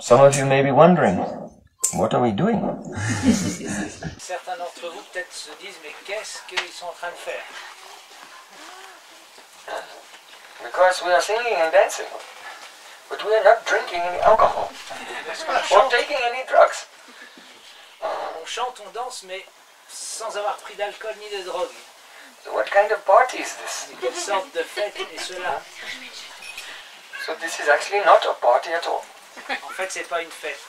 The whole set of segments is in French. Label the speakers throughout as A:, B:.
A: Some of you may be wondering, what are we doing?
B: Certains d'entre vous peut-être se disent, mais qu'est-ce qu'ils sont en train de faire?
A: Because we are singing and dancing, but we are not drinking any alcohol or taking any drugs.
B: On chante, on danse, mais sans avoir pris d'alcool ni de drogue.
A: So what kind of party is this?
B: Quelle sorte de fête est cela?
A: So this is actually not a party at all.
B: En fait, c'est pas une fête.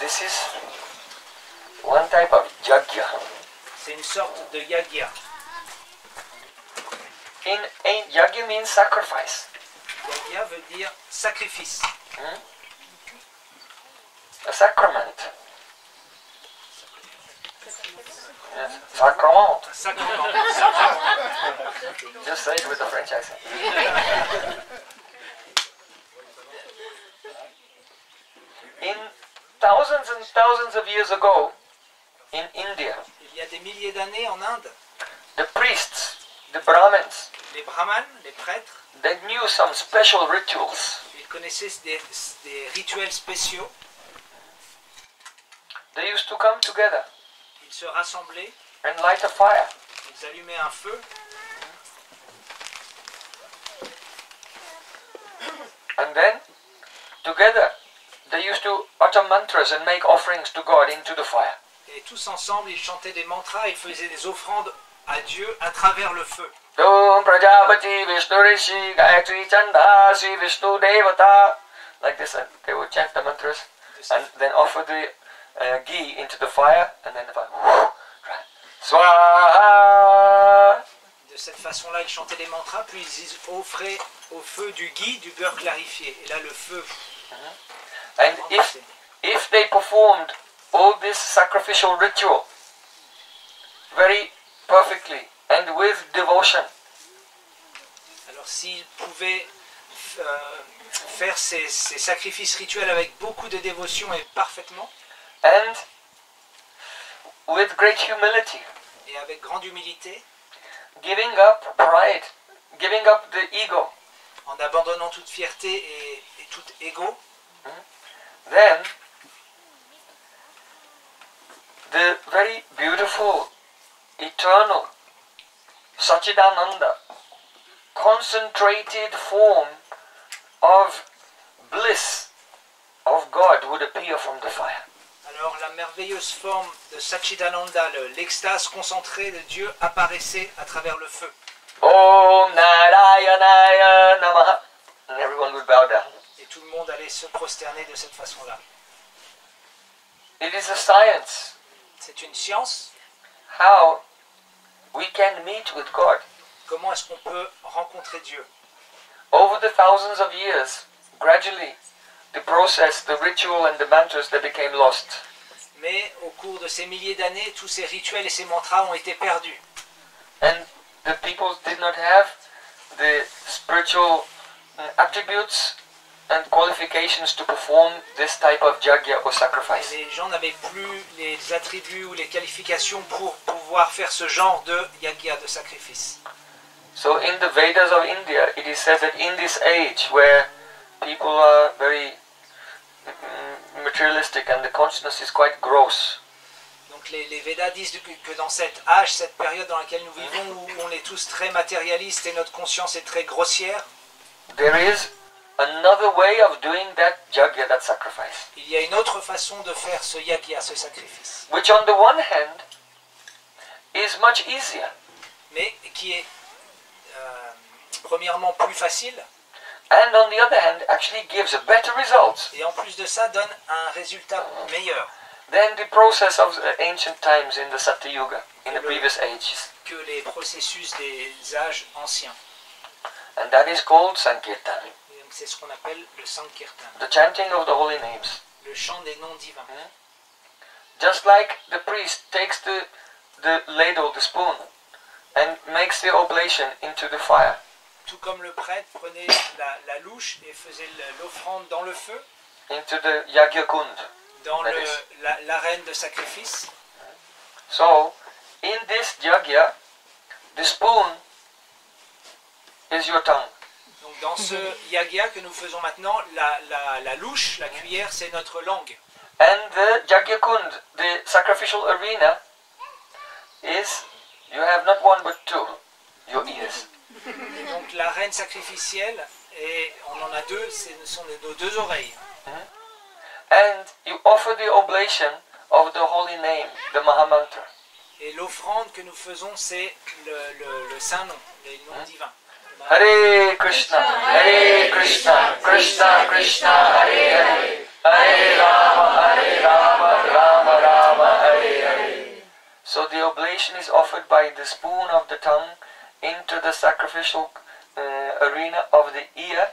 A: This is one type of yajna.
B: C'est une sorte de yagya.
A: Yajna means sacrifice.
B: Yagya veut dire sacrifice.
A: A sacrament. Yes. Sacrament.
B: Sacrement.
A: Just say it with a French accent. In thousands and thousands of years ago, in India,
B: Il y a des milliers d'années en Inde,
A: the priests, the Brahmins,
B: les brahmanes, les prêtres,
A: they knew some special rituals.
B: ils connaissaient des rituels spéciaux.
A: They used to come together
B: Ils se rassemblaient,
A: and light a fire.
B: ils allumaient un feu,
A: And then, together, they used to utter mantras and make offerings to God into the fire.
B: et tous ensemble, ils chantaient des mantras, ils faisaient des offrandes à Dieu à travers le feu.
A: Om Prajapati Vishnu Rishi Gayatri Chanda Sri Vishnu Devata. Like this, they would chant the mantras and then offer the ghee into the fire, and then the fire. Swaha.
B: De cette façon-là, ils chantaient des mantras, puis ils offraient au feu du ghee, du beurre clarifié. Et là, le feu.
A: And if they performed all this sacrificial ritual very perfectly and with devotion,
B: Alors, s'ils pouvaient faire ces sacrifices rituels avec beaucoup de dévotion et parfaitement,
A: and with great humility,
B: et avec grande humilité,
A: giving up pride, giving up the ego,
B: en abandonnant toute fierté et tout ego,
A: then the very beautiful, eternal, Satchidananda, concentrated form of bliss of God would appear from the fire.
B: alors la merveilleuse forme de Satchidananda, l'extase concentrée de Dieu, apparaissait à travers le feu.
A: Om Narayanaya Namaha. And everyone would bow down.
B: Et tout le monde allait se prosterner de cette façon-là.
A: It is a science
B: C'est une science.
A: how we can meet with God.
B: Comment est-ce qu'on peut rencontrer Dieu?
A: Over the thousands of years, gradually, the process, the ritual and the mantras, they became lost.
B: Mais au cours de ces milliers d'années, tous ces rituels et ces mantras ont été perdus.
A: And the people did not have the spiritual attributes and qualifications to perform this type of yajna or sacrifice.
B: Les gens n'avaient plus les attributs ou les qualifications pour pouvoir faire ce genre de yajna, de sacrifice.
A: So in the Vedas of India, it is said that in this age where people are very materialistic and the consciousness is quite gross,
B: Donc les Védas disent que dans cet âge, cette période dans laquelle nous vivons, où on est tous très matérialistes et notre conscience est très grossière,
A: there is another way of doing that yajna, that sacrifice,
B: il y a une autre façon de faire ce yajna, ce sacrifice,
A: which on the one hand is much easier,
B: mais qui est premièrement plus facile,
A: and on the other hand actually gives a better result
B: et en plus de ça donne un résultat meilleur
A: than the process of ancient times in the Satyuga, in the previous ages.
B: que les processus des âges anciens.
A: And that is called Sankirtan,
B: Et donc c'est ce qu'on appelle le Sankirtan,
A: the chanting of the holy names.
B: le chant des noms divins.
A: Just like the priest takes the ladle, the spoon, and makes the oblation into the fire.
B: Tout comme le prêtre prenait la louche et faisait l'offrande dans le feu,
A: Into the Yajna Kund.
B: dans
A: That is.
B: l'arène de sacrifice.
A: So, in this Yajna, the spoon is your tongue.
B: Donc dans ce yagya que nous faisons maintenant, la louche, la cuillère, c'est notre langue.
A: And the Jagyakund, the sacrificial arena, is, you have not one but two, your ears.
B: Et donc l'arène sacrificielle, et on en a deux, ce sont nos deux oreilles.
A: And you offer the oblation of the holy name, the Mahamantra.
B: Et l'offrande que nous faisons, c'est le saint nom, les noms divins.
A: Hare Krishna, Krishna Krishna, Hare Hare, Hare Rama, Rama Rama, Hare Hare. So the oblation is offered by the spoon of the tongue into the sacrificial arena of the ear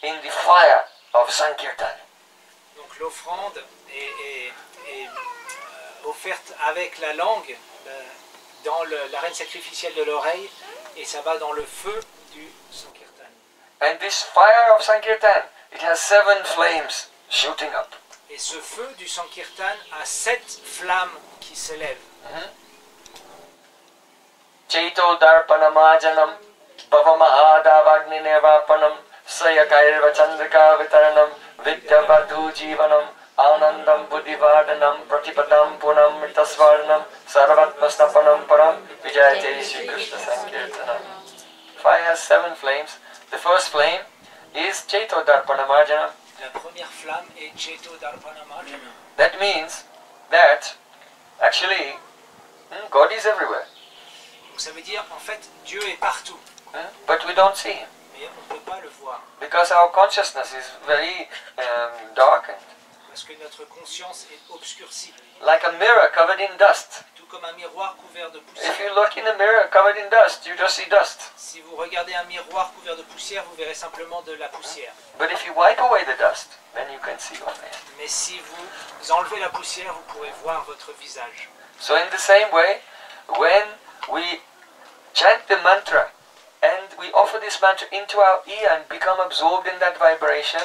A: in the fire of Sankirtan.
B: Donc l'offrande est offerte avec la langue dans l'arène sacrificielle de l'oreille, et ça va dans le feu du Sankirtan.
A: And this fire of Sankirtan, it has 7 flames shooting up.
B: Et ce feu du Sankirtan a 7 flammes qui s'élèvent.
A: Chaito darpanamajanam bhavamahadavagni nevapanam sayakairva chandrika vitaranam vidyavadhu jivanam anandam buddhivadanam pratipadam punam mitasvarnam sarvatmastapanam param vijayate Shri Krishna Sankirtanam. Fire has 7 flames. The first flame is Chaito darpanamajanam.
B: La première flamme est Cheto Darpana Marjana.
A: That means that actually God is everywhere.
B: Donc ça veut dire en fait Dieu est partout,
A: But we don't see him
B: mais on ne peut pas le voir
A: because our consciousness is very darkened,
B: parce que notre conscience est obscurcie,
A: like a mirror covered in dust.
B: tout comme un miroir couvert de
A: If
B: poussière.
A: you look in a mirror covered in dust, you just see dust.
B: Si vous regardez un miroir couvert de poussière, vous verrez simplement de la poussière.
A: But if you wipe away the dust, then you can see your face.
B: Mais si vous enlevez la poussière, vous pourrez voir votre visage.
A: So in the same way, when we chant the mantra and we offer this mantra into our ear and become absorbed in that vibration,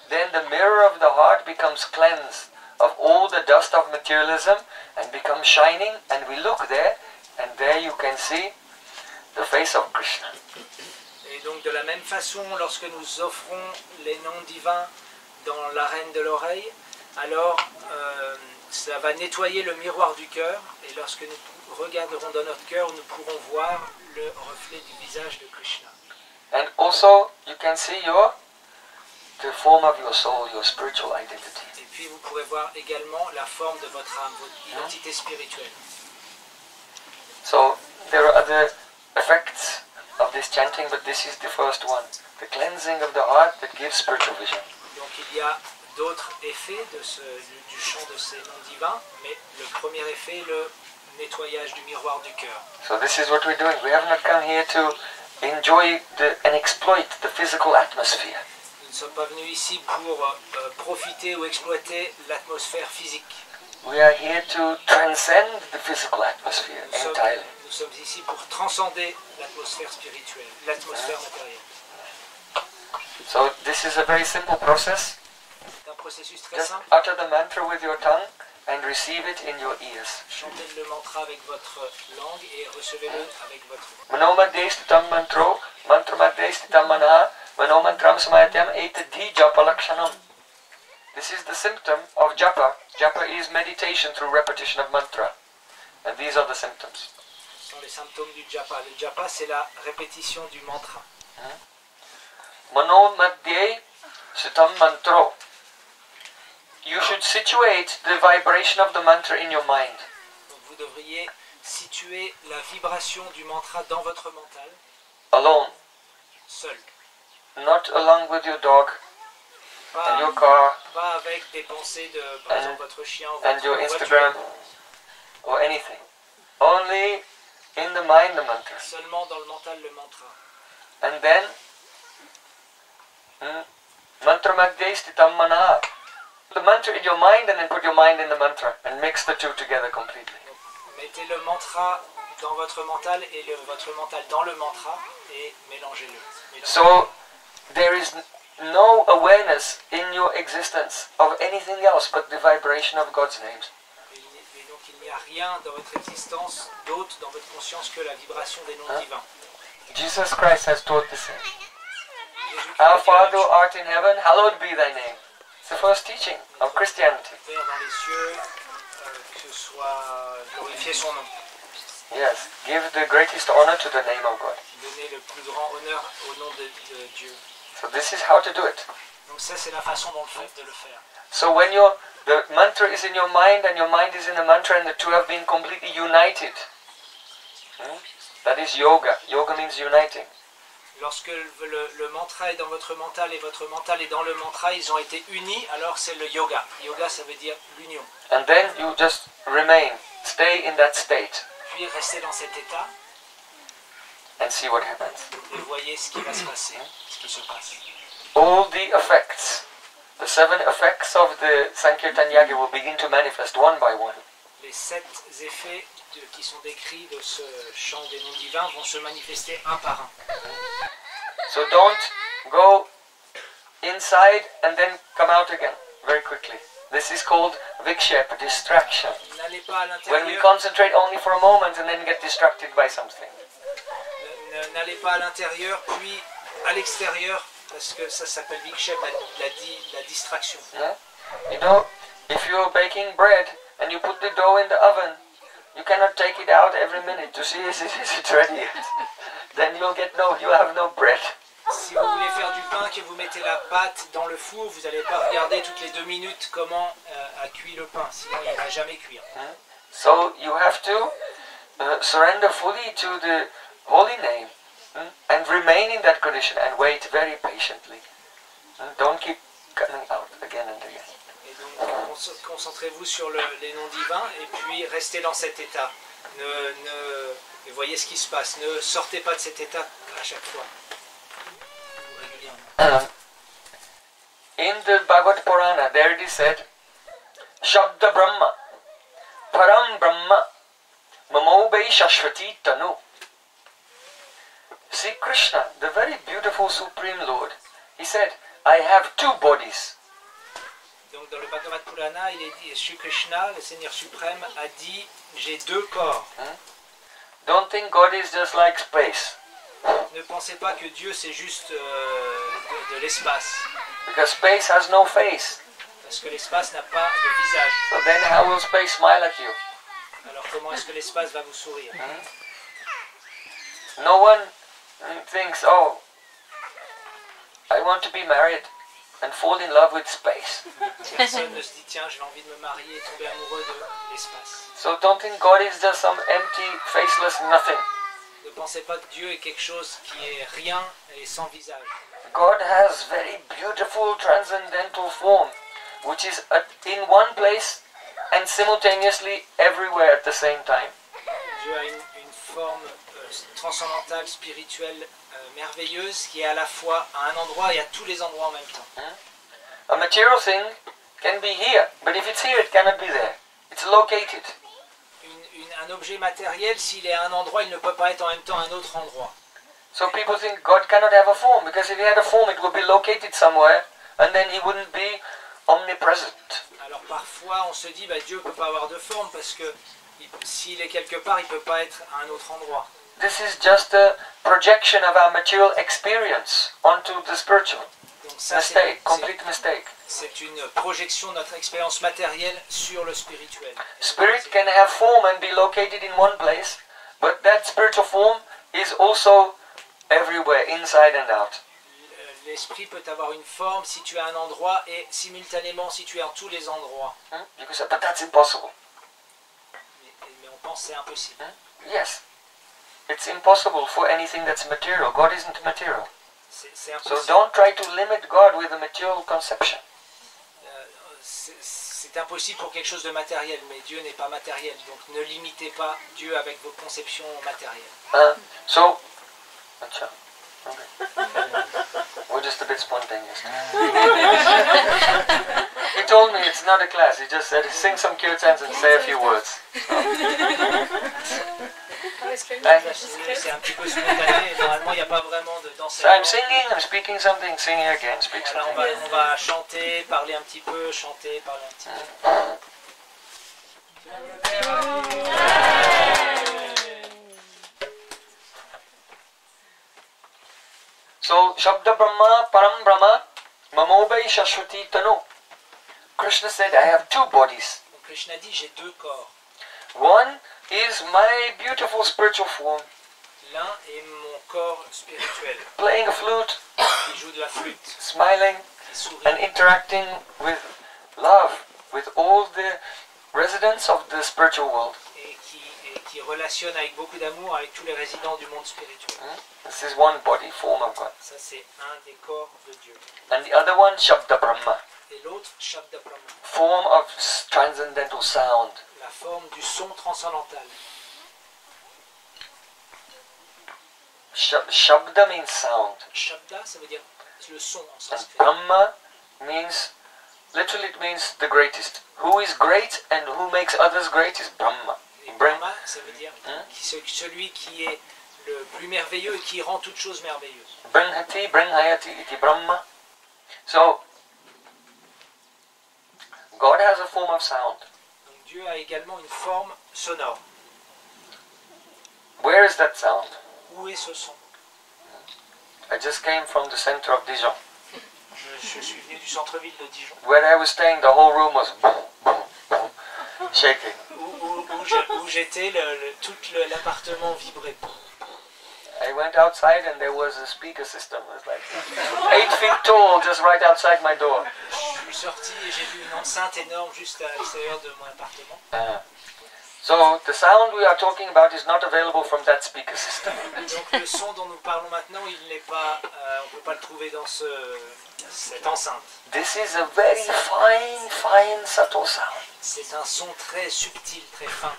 A: then the mirror of the heart becomes cleansed of all the dust of materialism and becomes shining, and we look there, and there you can see the face of Krishna.
B: Et donc de la même façon, lorsque nous offrons les noms divins dans l'arène de l'oreille, alors ça va nettoyer le miroir du cœur, et lorsque nous regarderons dans notre cœur, nous pourrons voir le reflet du visage de Krishna.
A: And also you can see the form of your soul, your spiritual identity.
B: Et puis vous pourrez voir également la forme de votre âme, votre identité spirituelle.
A: So there are other effects of this chanting, but this is the first one. The cleansing of the heart that gives spiritual vision.
B: Donc il y a d'autres effets du chant de ces noms divins, mais le premier effet est le nettoyage du miroir du cœur.
A: So this is what we're doing. We have not come here to enjoy and exploit the physical atmosphere.
B: Nous ne sommes pas venus ici pour profiter ou exploiter l'atmosphère physique.
A: We are here to transcend the physical atmosphere entirely.
B: Nous sommes ici pour transcender l'atmosphère spirituelle, l'atmosphère matérielle.
A: So this is a very simple process.
B: C'est un processus très
A: Just
B: simple.
A: utter the mantra with your tongue and receive it in your ears.
B: Chantez le mantra avec votre langue et recevez-le avec votre...
A: Manomadestitam mantro, mantramadestitam manaha, manomantram samayatyam etadhi japa lakshanam. This is the symptom of japa. Japa is meditation through repetition of mantra. And these are the symptoms.
B: Ce sont les symptômes du japa. Le japa, c'est la répétition du mantra.
A: Manomadye sitam mantro. You should situate the vibration of the mantra in your mind.
B: Donc vous devriez situer la vibration du mantra dans votre mental,
A: Alone.
B: seul.
A: Not along with your dog and
B: Pas,
A: your car
B: pas avec des pensées de, par
A: And-
B: exemple, votre chien ou
A: and
B: votre
A: your
B: voiture.
A: Instagram or anything. Only in the mind the mantra.
B: Seulement dans le mental, le mantra.
A: And then mantra madhye stitam manaha. The mantra in your mind and then put your mind in the mantra and mix the two together completely.
B: Mettez le mantra dans votre mental et votre mental dans le mantra et mélangez-le.
A: So there is no awareness in your existence of anything else but the vibration of God's names.
B: Et donc il n'y a rien dans votre existence d'autre dans votre conscience que la vibration des noms divins.
A: Jesus Christ has taught the same.
B: Jésus-Christ
A: Our
B: dira
A: Father
B: la même
A: art in heaven, hallowed be thy name. It's the first teaching of Christianity.
B: chose. Père dans les cieux, que soit glorifié son nom.
A: Yes, give the greatest honor to the name of God.
B: Donner le plus grand honneur au nom de Dieu.
A: So this is how to do it.
B: Donc ça, c'est la façon dont de le faire.
A: So when the mantra is in your mind and your mind is in the mantra and the two have been completely united, that is yoga. Yoga means uniting.
B: Lorsque le mantra est dans votre mental et votre mental est dans le mantra, ils ont été unis, alors c'est le yoga. Yoga, ça veut dire l'union.
A: And then you just remain, stay in that state
B: Puis restez dans cet état
A: and see what happens.
B: et voyez ce qui va se passer, ce qui se passe.
A: All the effects, the 7 effects of the Sankirtan Yaga will begin to manifest one by one.
B: Les 7 effets qui sont décrits de ce chant des noms divins vont se manifester un par un.
A: So don't go inside and then come out again very quickly. This is called vikshep, distraction.
B: N'allez pas à
A: When we
B: l'intérieur,
A: concentrate only for a moment and then get distracted by something.
B: n'allez pas à l'intérieur, puis à l'extérieur, parce que ça s'appelle vikshep, la distraction.
A: Yeah? You know, if you're baking bread and you put the dough in the oven, you cannot take it out every minute to see is it ready yet. Then you'll have no bread.
B: Si vous voulez faire du pain, que vous mettez la pâte dans le four, vous n'allez pas regarder toutes les 2 minutes comment a cuit le pain, sinon il ne va jamais cuire.
A: So you have to surrender fully to the holy name and remain in that condition and wait very patiently. Don't keep coming out again and again.
B: Et donc concentrez-vous sur les noms divins et puis restez dans cet état. Et voyez ce qui se passe. Ne sortez pas de cet état à chaque fois.
A: In the Bhagavad Purana, there it is said, Shabda Brahma, Param Brahma, Mamobei Shashvati Tanu. See Krishna, the very beautiful Supreme Lord, he said, I have 2 bodies.
B: Donc dans le Bhagavad Purana, il est dit, Shri Krishna, le Seigneur suprême, a dit, j'ai 2 corps.
A: Don't think God is just like space.
B: Ne pensez pas que Dieu c'est juste de l'espace,
A: Because space has no face.
B: parce que l'espace n'a pas de visage.
A: So then how will space smile at you?
B: Alors comment est-ce que l'espace va vous sourire?
A: No one thinks, oh, I want to be married and fall in love with space.
B: Personne ne se dit, tiens, j'ai envie de me marier et tomber amoureux de l'espace.
A: So don't think God is just some empty, faceless nothing.
B: Ne pensez pas que Dieu est quelque chose qui est rien et sans visage.
A: God has very beautiful transcendental form, which is in one place and simultaneously everywhere at the same time.
B: Dieu a une forme transcendantale, spirituelle, merveilleuse, qui est à la fois à un endroit et à tous les endroits en même temps.
A: A material thing can be here, but if it's here, it cannot be there. It's located.
B: Un objet matériel, s'il est à un endroit, il ne peut pas être en même temps à un autre endroit.
A: So people think God cannot have a form, because if he had a form, it would be located somewhere, and then he wouldn't be omnipresent.
B: Alors parfois, on se dit, bah, Dieu ne peut pas avoir de forme, parce que s'il est quelque part, il ne peut pas être à un autre endroit.
A: This is just a projection of our material experience onto the spiritual.
B: Donc ça,
A: Mistake, complete mistake.
B: c'est une projection de notre expérience matérielle sur le spirituel.
A: Spirit can have form and be located in one place, but that spiritual form is also everywhere, inside and out.
B: L'esprit peut avoir une forme située à un endroit et simultanément située en tous les endroits.
A: You could say, but that's impossible.
B: Mais on pense que c'est impossible.
A: Yes. It's impossible for anything that's material. God isn't material.
B: C'est
A: So
B: impossible.
A: don't try to limit God with a material conception.
B: C'est impossible pour quelque chose de matériel, mais Dieu n'est pas matériel. Donc ne limitez pas Dieu avec vos conceptions matérielles.
A: So, Acha. Okay. We're just a bit spontaneous. He told me it's not a class. He just said sing some kirtans and say a few words.
B: C'est un petit peu spontané. Normalement, il n'y a pas vraiment
A: So
B: d'enseignement.
A: I'm singing, I'm speaking something, singing again, speak
B: Alors
A: something.
B: on va chanter, parler un petit peu, chanter, parler un petit peu.
A: So, Shabda Brahma, Param Brahma, Mamobai Shashwati Tanu. Krishna said, I have two bodies.
B: Donc Krishna dit, j'ai deux corps.
A: One is my beautiful spiritual form,
B: L'un est mon corps spirituel,
A: playing a flute,
B: qui joue de la flûte,
A: smiling,
B: qui sourit,
A: and interacting with love with all the residents of the spiritual world.
B: et qui relationne avec beaucoup d'amour avec tous les résidents du monde spirituel.
A: This is one body, form of God.
B: Ça, c'est un des corps de Dieu.
A: And the other one, Shabda Brahma,
B: Et l'autre, Shabda Brahma,
A: form of transcendental sound.
B: la forme du son transcendantal.
A: Shabda means sound,
B: Shabda, ça veut dire le son en
A: and
B: sanskrit.
A: Brahma means, literally it means the greatest. Who is great and who makes others great is Brahma.
B: Et Brahma, ça veut dire celui qui est le plus merveilleux et qui rend toute chose merveilleuse.
A: Brihati, Brihayati iti Brahma. So, God has a form of sound.
B: Donc Dieu a également une forme sonore.
A: Where is that sound?
B: Où est ce son?
A: I just came from the center of Dijon.
B: Je suis venu du centre-ville de Dijon,
A: Where I was staying, the whole room was boom, boom, boom, shaking.
B: où j'étais, tout l'appartement vibrait.
A: I went outside and there was a speaker system. It was like 8 feet tall, just right outside my door.
B: Je suis sorti et j'ai vu une enceinte énorme juste à l'extérieur de mon appartement.
A: So the sound we are talking about is not available from that speaker system.
B: Donc le son dont nous parlons maintenant, il n'est pas, on ne peut pas le trouver dans cette enceinte.
A: This is a very fine, fine, subtle sound.
B: C'est un son très subtil, très fin.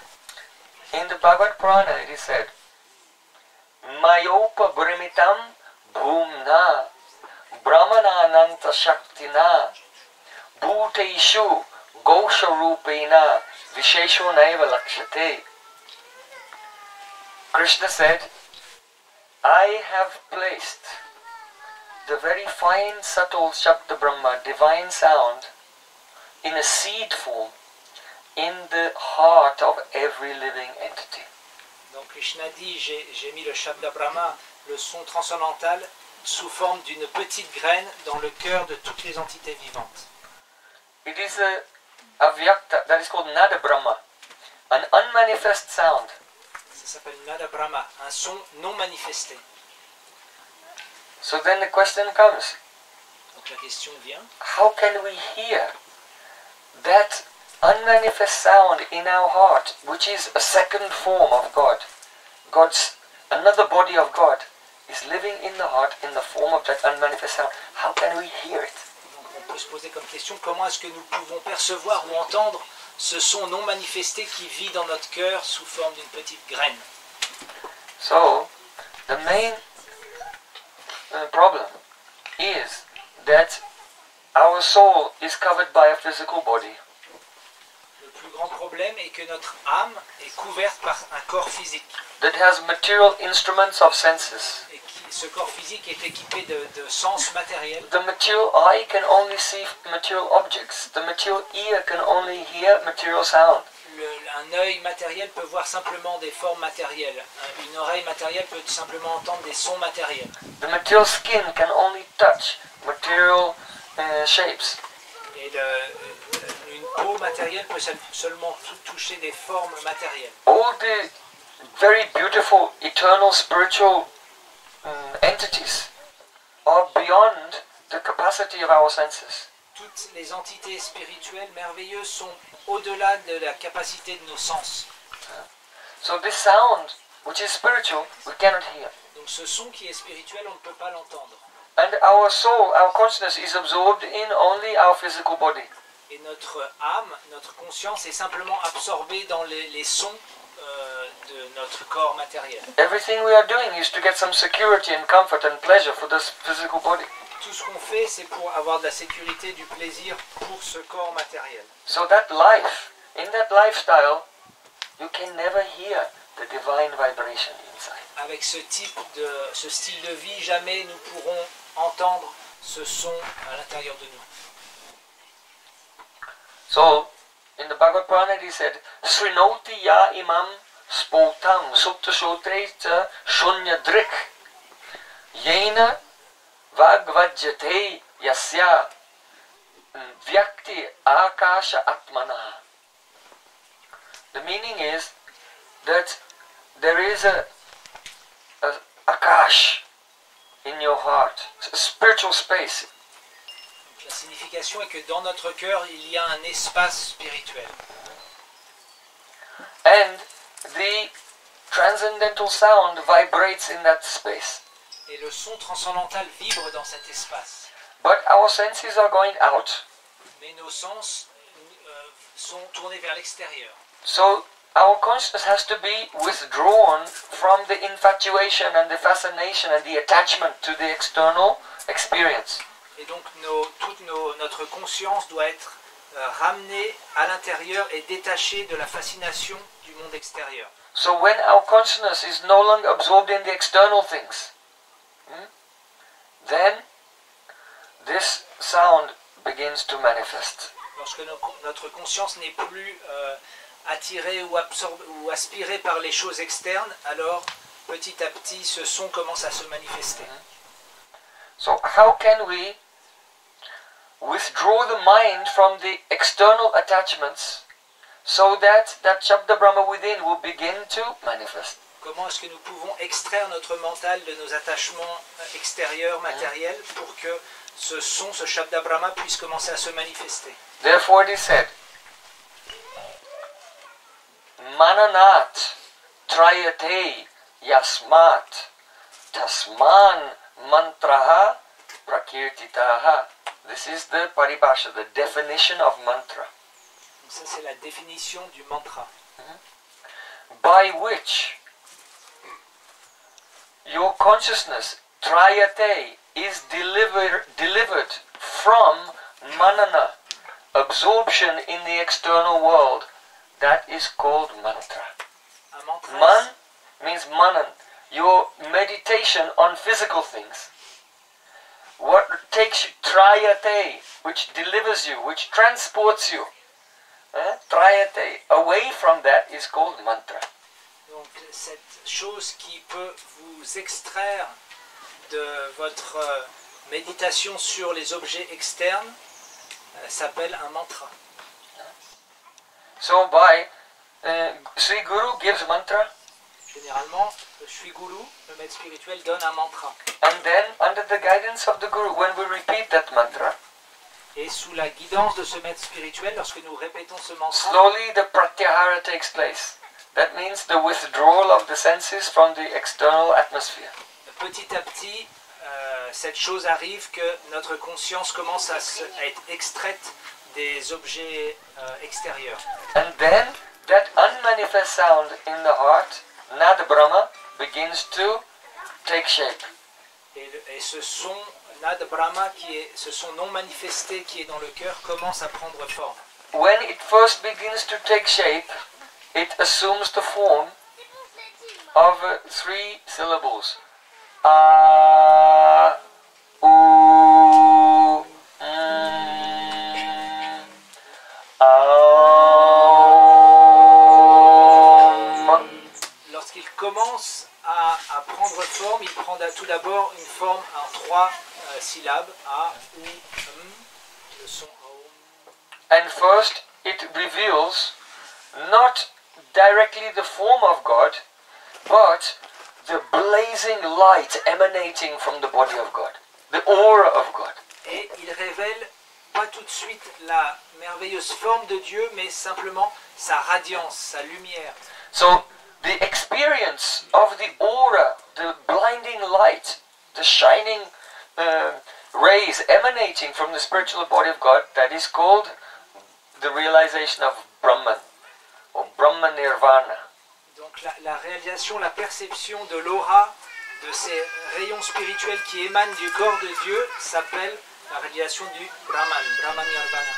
A: In the Bhagavad Purana it is said, Mayopa Brimitam Bhumna Brahmanananta Shaktina Bhuteshu Gosha Rupena Vishesho Naiva Lakshate. Krishna said, I have placed the very fine, subtle Shabda Brahma, divine sound, in a seed form in the heart of every living entity.
B: Donc Krishna dit, j'ai mis le Shabda Brahma, le son transcendantal, sous forme d'une petite graine dans le cœur de toutes les entités vivantes.
A: It is a avyakta, that is called Nada Brahma, an unmanifest sound.
B: Ça s'appelle Nada Brahma, un son non manifesté.
A: So then the question comes,
B: Donc la question vient,
A: how can we hear that unmanifest sound in our heart, which is a second form of God? God's, another body of God, is living in the heart in the form of that unmanifest sound. How can we hear it?
B: donc on peut se poser comme question, comment est-ce que nous pouvons percevoir ou entendre ce son non manifesté qui vit dans notre cœur sous forme d'une petite graine?
A: So, the main problem is that our soul is covered by a physical body.
B: Le plus grand problème est que notre âme est couverte par un corps physique.
A: That has material instruments of senses.
B: Et ce corps physique est équipé de sens matériels.
A: The material eye can only see material objects. The material ear can only hear material sound.
B: Un œil matériel peut voir simplement des formes matérielles. Une oreille matérielle peut simplement entendre des sons matériels.
A: The material skin can only touch material shapes.
B: Et une peau matérielle peut seulement toucher des formes matérielles.
A: All the very beautiful, eternal, spiritual entities are beyond the capacity of our senses.
B: Toutes les entités spirituelles merveilleuses sont au-delà de la capacité de nos sens.
A: So this sound, which is spiritual, we cannot hear.
B: Donc ce son qui est spirituel, on ne peut pas l'entendre.
A: And our soul, our consciousness is absorbed in only our physical body.
B: Et notre âme, notre conscience est simplement absorbée dans les sons de notre corps matériel.
A: Everything we are doing is to get some security and comfort and pleasure for this physical body.
B: Tout ce qu'on fait, c'est pour avoir de la sécurité, du plaisir pour ce corps matériel.
A: So that life, in that lifestyle, you can never hear the divine vibration inside.
B: Avec ce style de vie, jamais nous pourrons entendre ce son à l'intérieur de nous.
A: So, in the Bhagavad Purana it is said, Srinoti ya imam spotam supta shotre cha shunya drik yena vagvajyate yasya vyakti akasha atmana. The meaning is that there is a akash in your heart, a spiritual space.
B: La signification est que dans notre cœur, il y a un espace spirituel.
A: And the transcendental sound vibrates in that space.
B: Et le son transcendantal vibre dans cet espace.
A: But our senses are going out.
B: Mais nos sens sont tournés vers l'extérieur.
A: So our consciousness has to be withdrawn from the infatuation and the fascination and the attachment to the external experience.
B: Et donc notre conscience doit être ramenée à l'intérieur et détachée de la fascination du monde extérieur.
A: So when our consciousness is no longer absorbed in the external things, then this sound begins to manifest.
B: Lorsque notre conscience n'est plus attirée ou aspirée par les choses externes, alors petit à petit ce son commence à se manifester.
A: So how can we withdraw the mind from the external attachments so that Shabda Brahma within will begin to manifest?
B: Comment est-ce que nous pouvons extraire notre mental de nos attachements extérieurs, matériels, pour que ce son, ce Shabda Brahma puisse commencer à se manifester?
A: Therefore it is said, Mananat Trayate Yasmat Tasman Mantraha Prakirtitaha. This is the paribhasha, the definition of mantra.
B: Ça c'est la définition du mantra.
A: By which your consciousness, Trayate, is delivered from manana, absorption in the external world. That is called mantra.
B: Un mantra,
A: Man means manan, your meditation on physical things. What takes you, Trayate, which delivers you, which transports you, Trayate, away from that is called mantra.
B: donc cette chose qui peut vous extraire de votre méditation sur les objets externes s'appelle un mantra.
A: So by Sri Guru gives mantra,
B: Généralement, le Sri Guru, le maître spirituel, donne un mantra.
A: and then under the guidance of the Guru, when we repeat that mantra,
B: Et sous la guidance de ce maître spirituel, lorsque nous répétons ce mantra,
A: slowly the pratyahara takes place. That means the withdrawal of the senses from the external atmosphere.
B: petit à petit, cette chose arrive que notre conscience commence à être extraite des objets extérieurs.
A: And then that unmanifest sound in the heart, Nad Brahma, begins to take shape.
B: Et ce son Nad Brahma, ce son non manifesté qui est dans le cœur, commence à prendre forme.
A: When it first begins to take shape, it assumes the form of 3 syllables. A, U, Aum.
B: Lorsqu'il commence à prendre forme, il prend tout d'abord une forme en 3 syllabes, A, U, le son Aum.
A: And first it reveals not directly the form of God, but the blazing light emanating from the body of God, the aura of God.
B: Et il révèle pas tout de suite la merveilleuse forme de Dieu, mais simplement sa radiance, sa lumière.
A: So the experience of the aura, the blinding light, the shining rays emanating from the spiritual body of God, that is called the realization of Brahman, or Brahma Nirvana.
B: Donc la réalisation, la perception de l'aura, de ces rayons spirituels qui émanent du corps de Dieu, s'appelle la réalisation du Brahman, Brahma Nirvana.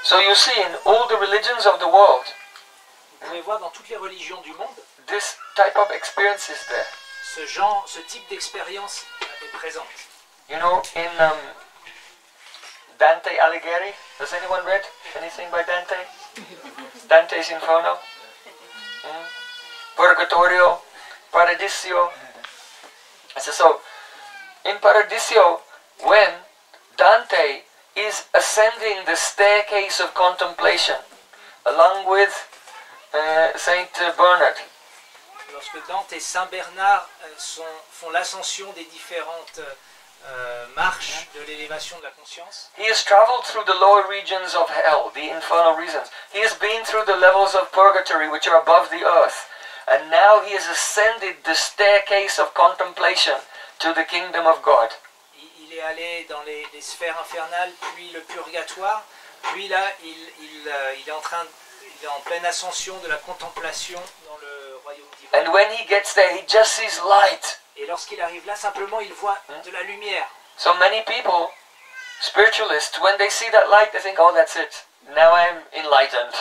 A: So you see, in all the religions of the world,
B: Vous pouvez voir dans toutes les religions du monde,
A: this type of experience is there.
B: ce type d'expérience est présente.
A: You know, in Dante Alighieri, has anyone read anything by Dante? Dante's Inferno? Purgatorio, Paradiso. So, in Paradiso, when Dante is ascending the staircase of contemplation, along with Saint Bernard,
B: Lorsque Dante et Saint Bernard font l'ascension des différentes marches de l'élévation de la conscience,
A: he has traveled through the lower regions of hell, the infernal regions. He has been through the levels of purgatory which are above the earth. And now he has ascended the staircase of contemplation to the kingdom of God.
B: il est allé dans les sphères infernales, puis le purgatoire, puis là il est en pleine ascension de la contemplation dans le royaume divin.
A: And when he gets there, he just sees light.
B: Et lorsqu'il arrive là, simplement il voit de la lumière.
A: So many people, spiritualists, when they see that light, they think, oh, that's it. Now I'm enlightened.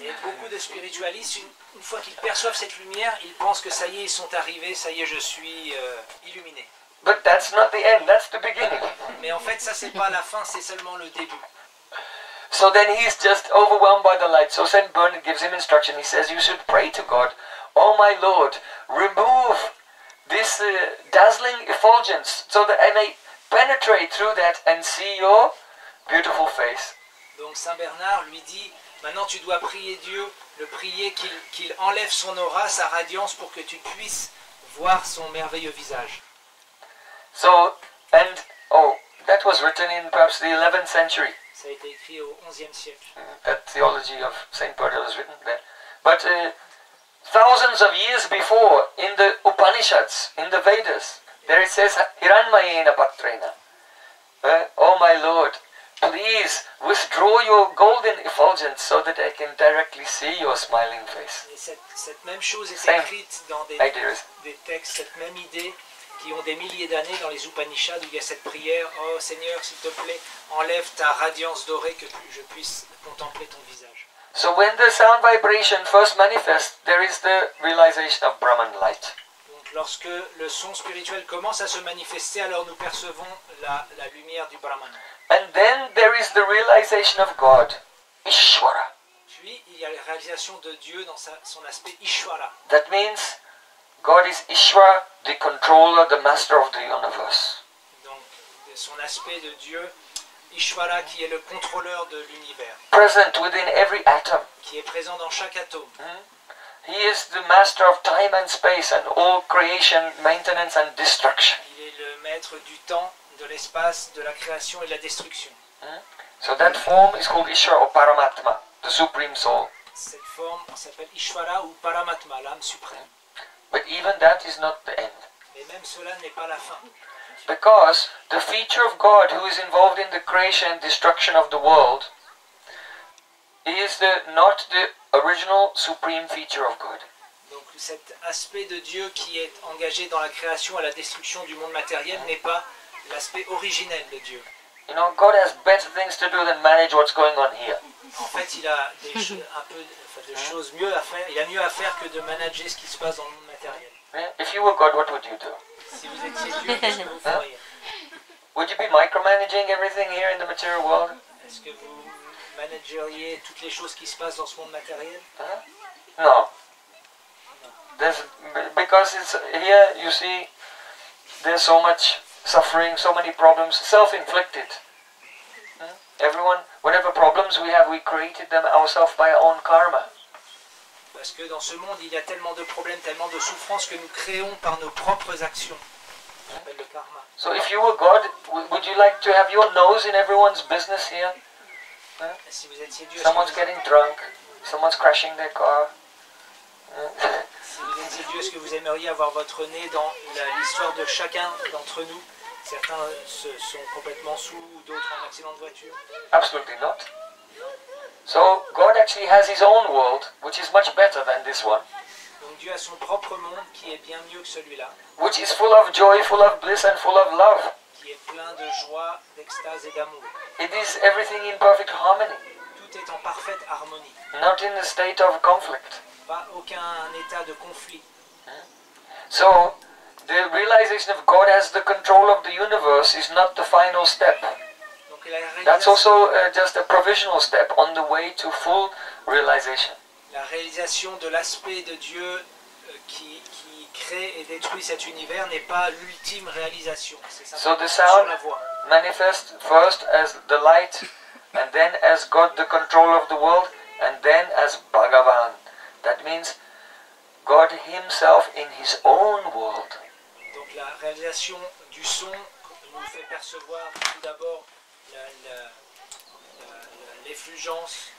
B: Et beaucoup de spiritualistes, une fois qu'ils perçoivent cette lumière, ils pensent que ça y est, ils sont arrivés, ça y est, je suis illuminé.
A: But that's not the end, that's the beginning.
B: Mais en fait, ça c'est pas la fin, c'est seulement le début.
A: So then he's just overwhelmed by the light. So Saint Bernard gives him instruction. He says, you should pray to God, oh my Lord, remove this dazzling effulgence so that I may penetrate through that and see your beautiful face.
B: Donc Saint Bernard lui dit, maintenant tu dois prier Dieu, le prier qu'il enlève son aura, sa radiance, pour que tu puisses voir son merveilleux visage.
A: So, and, oh, that was written in perhaps the 11th century.
B: Ça a été écrit au XIe siècle.
A: That theology of Saint Bernard was written then. But thousands of years before, in the Upanishads, in the Vedas, there it says, Hiranmayena Patrena. Oh my Lord, please withdraw your golden effulgence so that I can directly see your smiling face.
B: Et cette même chose est
A: Same
B: écrite dans
A: ideas.
B: des textes, cette même idée qui ont des milliers d'années dans les Upanishads, où il y a cette prière, oh Seigneur, s'il te plaît, enlève ta radiance dorée que je puisse contempler ton visage.
A: So when the sound vibration first manifests, there is the realization of Brahman light.
B: Donc lorsque le son spirituel commence à se manifester, alors nous percevons la lumière du Brahman.
A: And then there is the realization of God, Ishvara.
B: Puis il y a la réalisation de Dieu dans son aspect Ishvara.
A: That means God is Ishvara, the controller, the master of the universe.
B: Donc de son aspect de Dieu, Ishvara qui est le contrôleur de l'univers,
A: Present within every atom.
B: qui est présent dans chaque atome.
A: He is the master of time and space and all creation, maintenance and destruction.
B: Il est le maître du temps, de l'espace, de la création et de la destruction.
A: So that form is called Ishvara or Paramatma, the supreme soul.
B: Cette forme s'appelle Ishvara ou Paramatma, l'âme suprême.
A: But even that is not the end.
B: Mais même cela n'est pas la fin.
A: Because the feature of God who is involved in the creation and destruction of the world is not the original supreme feature of God.
B: Donc cet aspect de Dieu qui est engagé dans la création et la destruction du monde matériel n'est pas l'aspect originel de Dieu.
A: You know, God has better things to do than manage what's going on here.
B: En fait, il a des choses mieux à faire. Il a mieux à faire que de manager ce qui se passe dans le monde matériel.
A: Yeah? If you were God, what would you do?
B: Si vous étiez Dieu, qu'est-ce que vous feriez?
A: Would you be micromanaging everything here in the material world?
B: Est-ce que vous manageriez toutes les choses qui se passent dans ce monde matériel?
A: No. Because it's here, you see, there's so much suffering, so many problems, self-inflicted. Everyone, whatever problems we have, we created them ourselves by our own karma.
B: Parce que dans ce monde, il y a tellement de problèmes, tellement de souffrances que nous créons par nos propres actions. Ça s'appelle le karma.
A: So if you were God, would you like to have your nose in everyone's business here?
B: Et si vous étiez Dieu,
A: Someone's getting drunk, someone's crashing their car.
B: si vous étiez Dieu, est-ce que vous aimeriez avoir votre nez dans l'histoire de chacun d'entre nous? Certains se sont complètement sous, d'autres en accident de voiture.
A: Absolutely not. So God actually has his own world, which is much better than this one,
B: Donc Dieu a son propre monde qui est bien mieux que celui-là,
A: which is full of joy, full of bliss, and full of love.
B: qui est plein de joie, d'extase et d'amour.
A: It is everything in perfect harmony,
B: Tout est en parfaite harmonie.
A: not in a state of conflict.
B: Pas aucun état de conflit.
A: So, the realization of God as the control of the universe is not the final step.
B: Donc la
A: That's
B: réalisation,
A: also just a provisional step on the way to full realization.
B: la réalisation de l'aspect de Dieu qui crée et détruit cet univers n'est pas l'ultime réalisation. C'est
A: So the
B: simplement sur
A: sound
B: la voie.
A: manifests first as the light, and then as God the controller of the world, and then as Bhagavan. That means God himself in his own world.
B: Donc la réalisation du son nous fait percevoir tout d'abord l'effulgence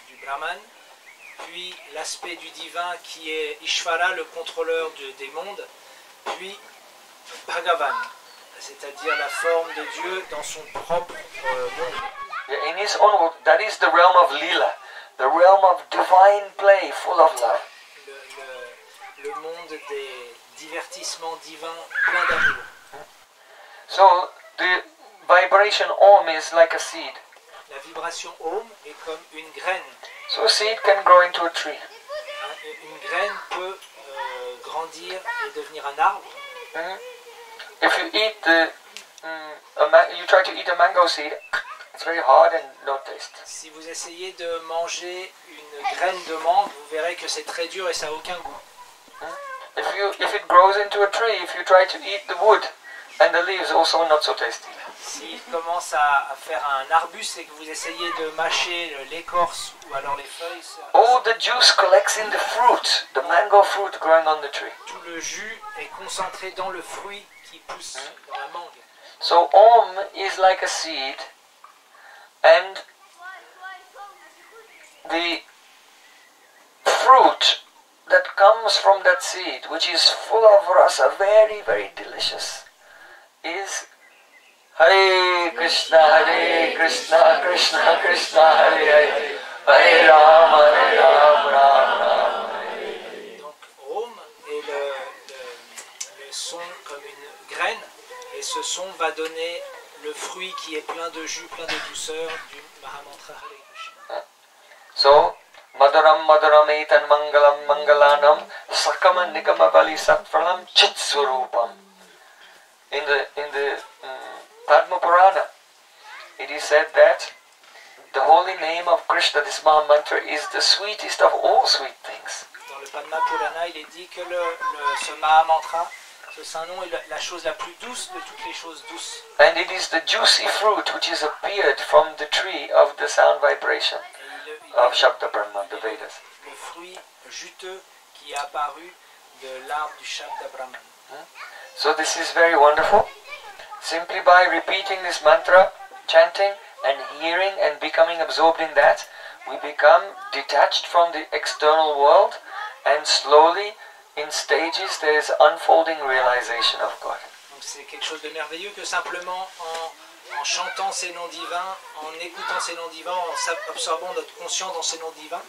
B: du Brahman, puis l'aspect du divin qui est Ishvara, le contrôleur des mondes, puis Bhagavan, c'est-à-dire la forme de Dieu dans son propre monde.
A: In his own world, that is the realm of Leela, the realm of divine play, full of love.
B: Le monde des divertissements divins plein d'amour.
A: So the vibration Om is like a seed.
B: La vibration Om est comme une graine.
A: So a seed can grow into a tree.
B: Une graine peut grandir et devenir un arbre.
A: If you eat you try to eat a mango seed, it's very hard and no taste.
B: Si vous essayez de manger une graine de mangue, vous verrez que c'est très dur et ça n'a aucun goût.
A: If it grows into a tree, if you try to eat the wood and the leaves, also not so tasty.
B: S'il commence à faire un arbuste et que vous essayez de mâcher l'écorce ou alors les feuilles,
A: All the juice collects in the fruit, the mango fruit growing on the tree.
B: tout le jus est concentré dans le fruit qui pousse dans la mangue.
A: So Om is like a seed, and the fruit that comes from that seed, which is full of rasa, very, very delicious, is Hare Krishna, Krishna Krishna, Hare Hare, Hare Rama, Rama Rama.
B: Donc Om est le son comme une graine, et ce son va donner le fruit qui est plein de jus, plein de douceur du Mahamantra Hare Krishna.
A: So, Madaram Madaram Etan Mangalam Mangalanam Sakama Nikama Bali Satphalam Chit Swarupam. In the Padma Purana, it is said that the holy name of Krishna, this Maha Mantra, is the sweetest of all sweet things.
B: Dans le Padma Purana, il est dit que ce Mahamantra, ce saint nom, est la chose la plus douce de toutes les choses douces.
A: And it is the juicy fruit which is appeared from the tree of the sound vibration of Shabda Brahma, the Vedas.
B: Le fruit juteux qui est apparu de l'arbre du Shabda Brahman.
A: So this is very wonderful. Simply by repeating this mantra, chanting and hearing and becoming absorbed in that, we become detached from the external world, and slowly, in stages, there is unfolding realization of God.
B: Donc c'est quelque chose de merveilleux que simplement en chantant ces noms divins, en écoutant ces noms divins, en absorbant notre conscience dans ces noms divins,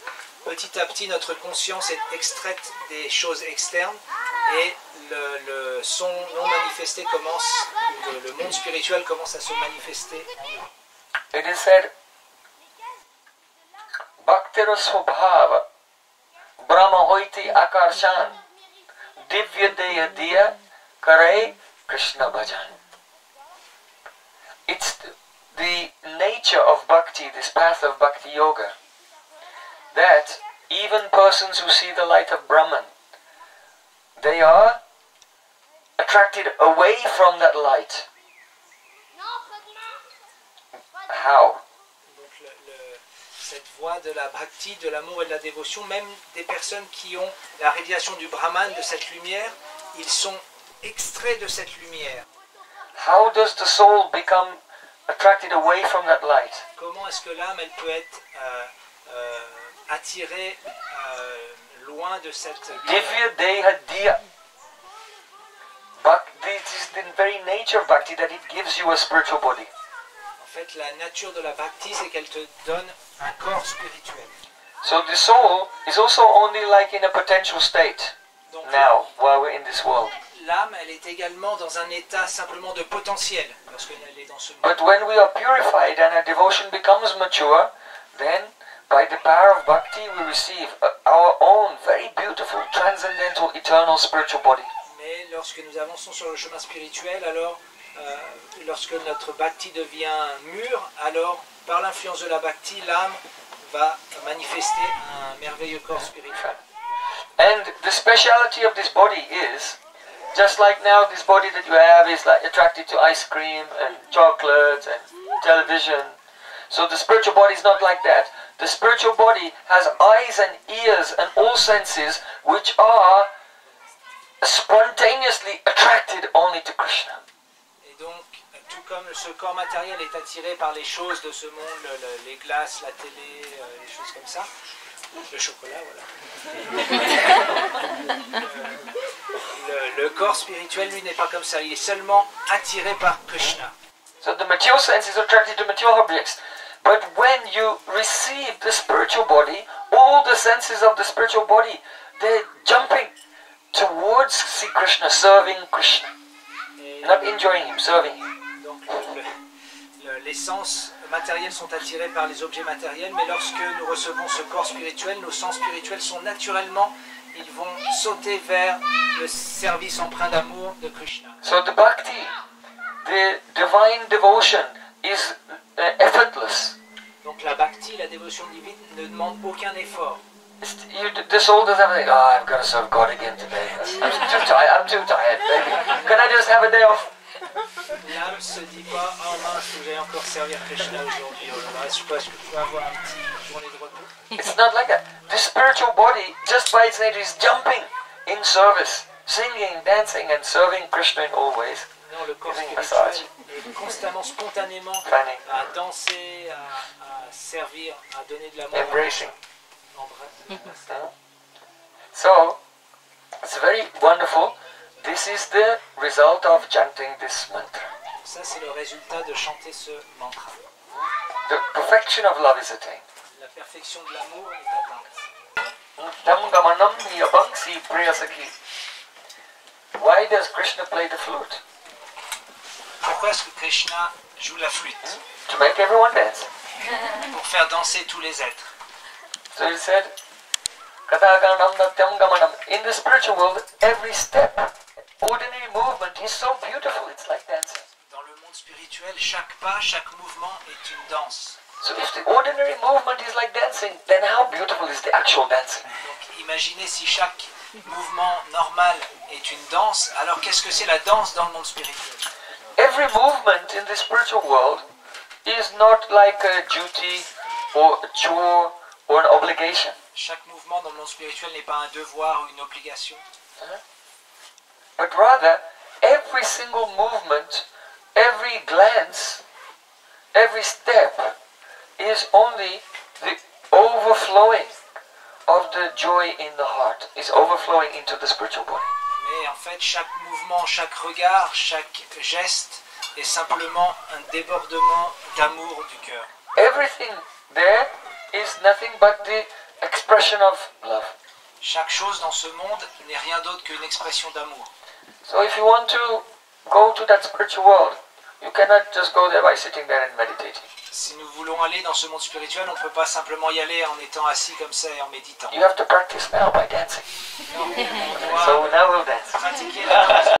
B: petit à petit notre conscience est extraite des choses externes et le son non manifesté commence, le monde spirituel commence à se manifester.
A: It is said, Bhaktira Swabhava Brahma Hoiti Akarshan Divya Deya Diya Kare Krishna Bhajan. It's the nature of bhakti, this path of bhakti yoga, that even persons who see the light of Brahman, they are attracted away from that light. How?
B: Donc cette voie de la bhakti, de l'amour et de la dévotion, même des personnes qui ont la réalisation du Brahman, de cette lumière, ils sont extraits de cette lumière.
A: How does the soul become attracted away from that light?
B: Comment est-ce que l'âme elle peut être attirée loin de cette lumière?
A: Divya Deha Diya. This is the very nature of bhakti, that it gives you a spiritual body.
B: En fait, la nature de la bhakti, c'est qu'elle te donne un corps spirituel.
A: So the soul is also only like in a potential state
B: Donc,
A: now, while we're in this world.
B: l'âme, elle est également dans un état simplement de potentiel lorsqu'elle est dans ce monde.
A: But when we are purified and our devotion becomes mature, then by the power of bhakti we receive our own very beautiful, transcendental, eternal spiritual body.
B: Mais lorsque nous avançons sur le chemin spirituel, alors lorsque notre bhakti devient mûr, alors par l'influence de la bhakti, l'âme va manifester un merveilleux corps spirituel.
A: And the speciality of this body is, just like now this body that you have is like attracted to ice cream and chocolates and television. So the spiritual body is not like that. The spiritual body has eyes and ears and all senses which are spontaneously attracted only to Krishna.
B: Et donc, tout comme ce corps matériel est attiré par les choses de ce monde, les glaces, la télé, les choses comme ça, le chocolat, voilà. Le corps spirituel, lui, n'est pas comme ça. Il est seulement attiré par Krishna.
A: So the material sense is attracted to material objects. But when you receive the spiritual body, all the senses of the spiritual body, they're jumping towards Sri Krishna, serving Krishna. Not enjoying him, serving him.
B: Donc, les sens matériels sont attirés par les objets matériels, mais lorsque nous recevons ce corps spirituel, nos sens spirituels sont naturellement, ils vont sauter vers le service empreint d'amour de Krishna.
A: So the bhakti, the divine devotion is effortless.
B: Donc la bhakti, la dévotion divine, ne demande aucun effort.
A: The soul doesn't have to think, oh, I've got to serve God again today. I'm too tired. Can I just have a day off?
B: L'âme se dit pas, oh mince, je vais encore servir Krishna aujourd'hui. Oh là là, je pense que je peux avoir une petite journée de repos.
A: It's not like that. The spiritual body, just by its nature, is jumping in service, singing, dancing, and serving Krishna in all ways.
B: Non, le corps
A: Giving
B: spirituel
A: massage.
B: est constamment, spontanément
A: Fanning.
B: à danser, à servir, à donner de l'amour.
A: Embracing.
B: Embrasser.
A: So, it's very wonderful. This is the result of chanting this mantra.
B: Ça, c'est le résultat de chanter ce mantra.
A: The perfection of love is attained.
B: La perfection de l'amour est atteinte.
A: Tam gamanam yabangsi priyasaki. Why does Krishna play the flute?
B: Pourquoi est-ce que Krishna joue la flûte?
A: To make everyone dance.
B: Pour faire danser tous les êtres.
A: So he said, Kataganam natyam gamanam. In the spiritual world, every step, ordinary movement is so beautiful, it's like dancing.
B: Dans le monde spirituel, chaque pas, chaque mouvement est une danse.
A: So if the ordinary movement is like dancing, then how beautiful is the actual dancing?
B: Donc imaginez si chaque mouvement normal est une danse, alors qu'est-ce que c'est la danse dans le monde spirituel?
A: Every movement in the spiritual world is not like a duty or a chore or an obligation.
B: Chaque mouvement dans le monde spirituel n'est pas un devoir ou une obligation,
A: But rather, every single movement, every glance, every step is only the overflowing of the joy in the heart, is overflowing into the spiritual body.
B: mais en fait chaque mouvement, chaque regard, chaque geste est simplement un débordement d'amour du cœur.
A: Everything there is nothing but the expression of love.
B: Chaque chose dans ce monde n'est rien d'autre qu'une expression d'amour.
A: So if you want to go to that spiritual world, you cannot just go there by sitting there and meditating.
B: Si nous voulons aller dans ce monde spirituel, on ne peut pas simplement y aller en étant assis comme ça et en méditant.
A: You have to practice now by dancing.
B: Non, on doit
A: So now we'll dance.
B: pratiquer la danse